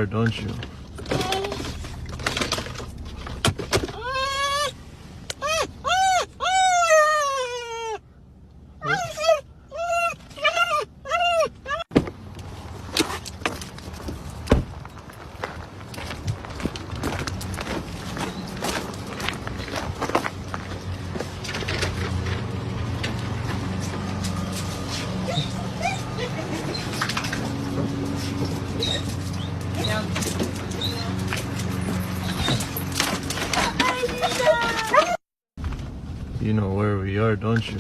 are, don't you? You know where we are, don't you?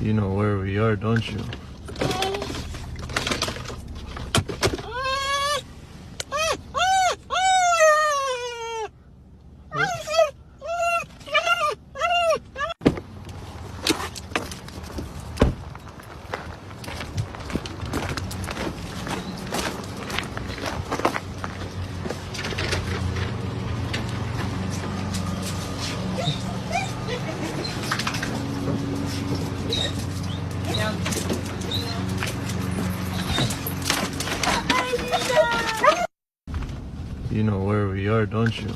You know where we are, don't you? You know where we are, don't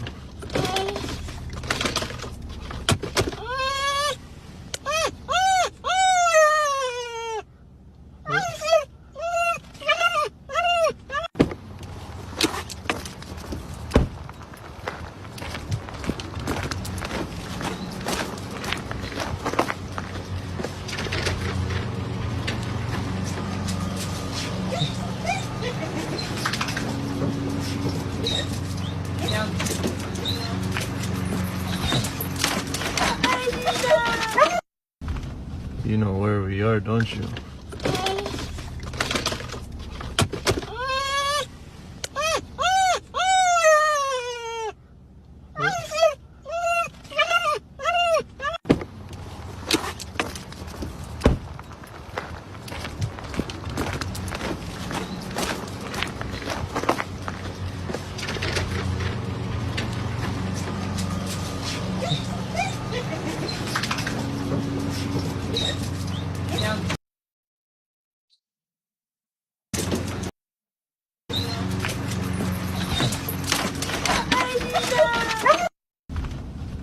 you? You know where we are, don't you?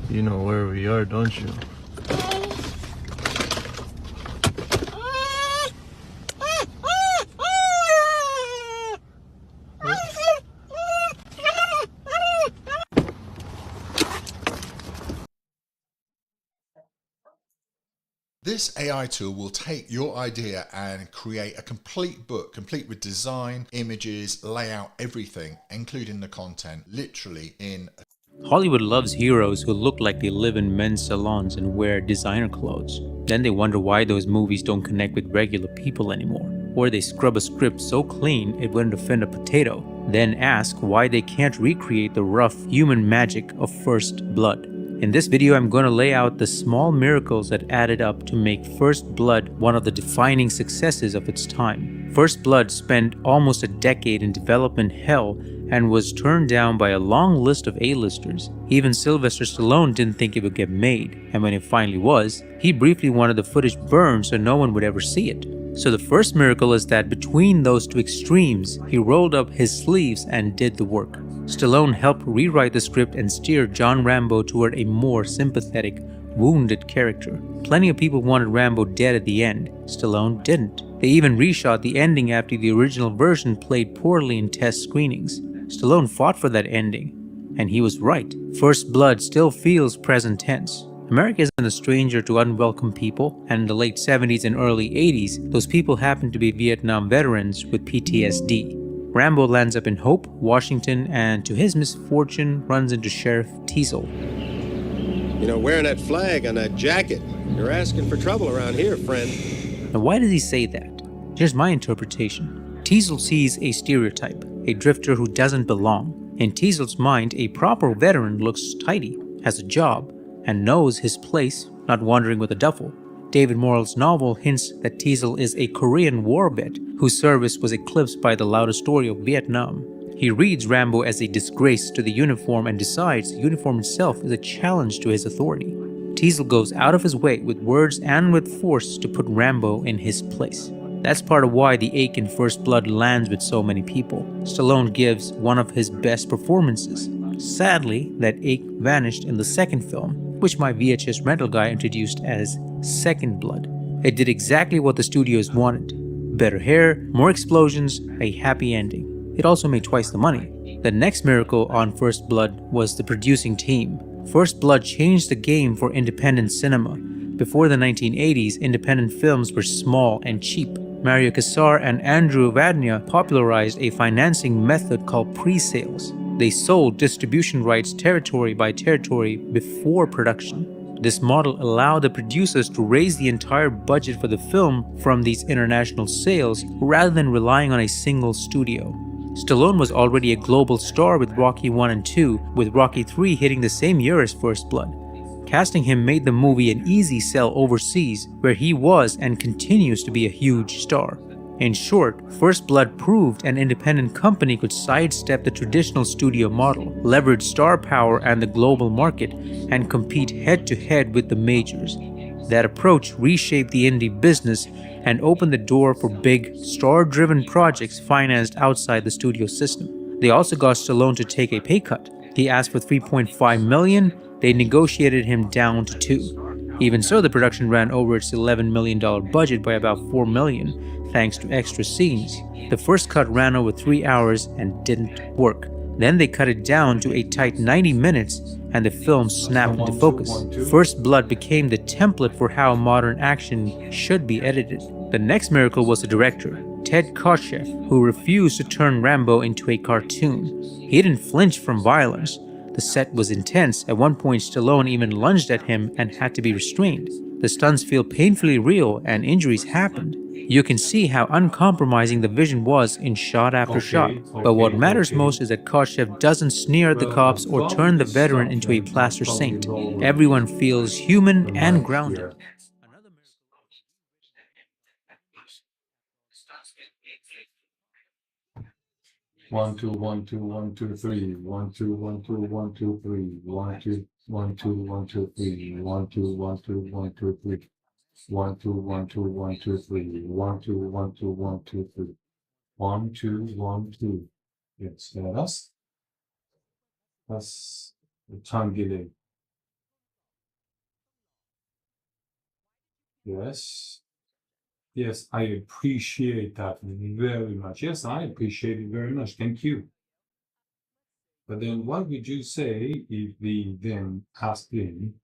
You know where we are, don't you? This AI tool will take your idea and create a complete book, complete with design, images, layout, everything, including the content, literally in Hollywood loves heroes who look like they live in men's salons and wear designer clothes. Then they wonder why those movies don't connect with regular people anymore. Or they scrub a script so clean it wouldn't offend a potato. Then ask why they can't recreate the rough human magic of First Blood. In this video, I'm going to lay out the small miracles that added up to make First Blood one of the defining successes of its time. First Blood spent almost a decade in development hell and was turned down by a long list of A-listers. Even Sylvester Stallone didn't think it would get made, and when it finally was, he briefly wanted the footage burned so no one would ever see it. So the first miracle is that between those two extremes, he rolled up his sleeves and did the work. Stallone helped rewrite the script and steer John Rambo toward a more sympathetic, wounded character. Plenty of people wanted Rambo dead at the end. Stallone didn't. They even reshot the ending after the original version played poorly in test screenings. Stallone fought for that ending, and he was right. First Blood still feels present tense. America isn't a stranger to unwelcome people, and in the late 70s and early 80s, those people happened to be Vietnam veterans with PTSD. Rambo lands up in Hope, Washington, and to his misfortune, runs into Sheriff Teasel. You know, wearing that flag on that jacket, you're asking for trouble around here, friend. Now, why does he say that? Here's my interpretation. Teasel sees a stereotype, a drifter who doesn't belong. In Teasel's mind, a proper veteran looks tidy, has a job, and knows his place, not wandering with a duffel. David Morrell's novel hints that Teasel is a Korean war vet whose service was eclipsed by the louder story of Vietnam. He reads Rambo as a disgrace to the uniform and decides the uniform itself is a challenge to his authority. Teasel goes out of his way with words and with force to put Rambo in his place. That's part of why the ache in First Blood lands with so many people. Stallone gives one of his best performances. Sadly, that ache vanished in the second film, which my VHS rental guy introduced as Second Blood. It did exactly what the studios wanted. Better hair, more explosions, a happy ending. It also made twice the money. The next miracle on First Blood was the producing team. First Blood changed the game for independent cinema. Before the 1980s, independent films were small and cheap. Mario Kassar and Andrew Vadnia popularized a financing method called pre-sales. They sold distribution rights territory by territory before production. This model allowed the producers to raise the entire budget for the film from these international sales rather than relying on a single studio. Stallone was already a global star with Rocky 1 and 2, with Rocky 3 hitting the same year as First Blood. Casting him made the movie an easy sell overseas, where he was and continues to be a huge star. In short, First Blood proved an independent company could sidestep the traditional studio model, leverage star power and the global market, and compete head-to-head with the majors. That approach reshaped the indie business and opened the door for big, star-driven projects financed outside the studio system. They also got Stallone to take a pay cut. He asked for $3.5 million, they negotiated him down to 2. Even so, the production ran over its $11 million budget by about $4 million, thanks to extra scenes. The first cut ran over 3 hours and didn't work. Then they cut it down to a tight 90 minutes and the film snapped into focus. First Blood became the template for how modern action should be edited. The next miracle was the director, Ted Kotcheff, who refused to turn Rambo into a cartoon. He didn't flinch from violence. The set was intense. At one point, Stallone even lunged at him and had to be restrained. The stunts feel painfully real and injuries happened. You can see how uncompromising the vision was in shot after shot. But what matters most is that Kotcheff doesn't sneer at the cops or turn the veteran into a plaster saint. Everyone feels human and grounded. One two one two one two three. One two one two one two three. One two one two one two three. One two one two one two three. One two one two one two three. One two one two one two three. 1 2 1 2. Yes, that's the time delay. Yes. Yes, I appreciate that very much. Yes, I appreciate it very much. Thank you. But then what would you say if we then ask him,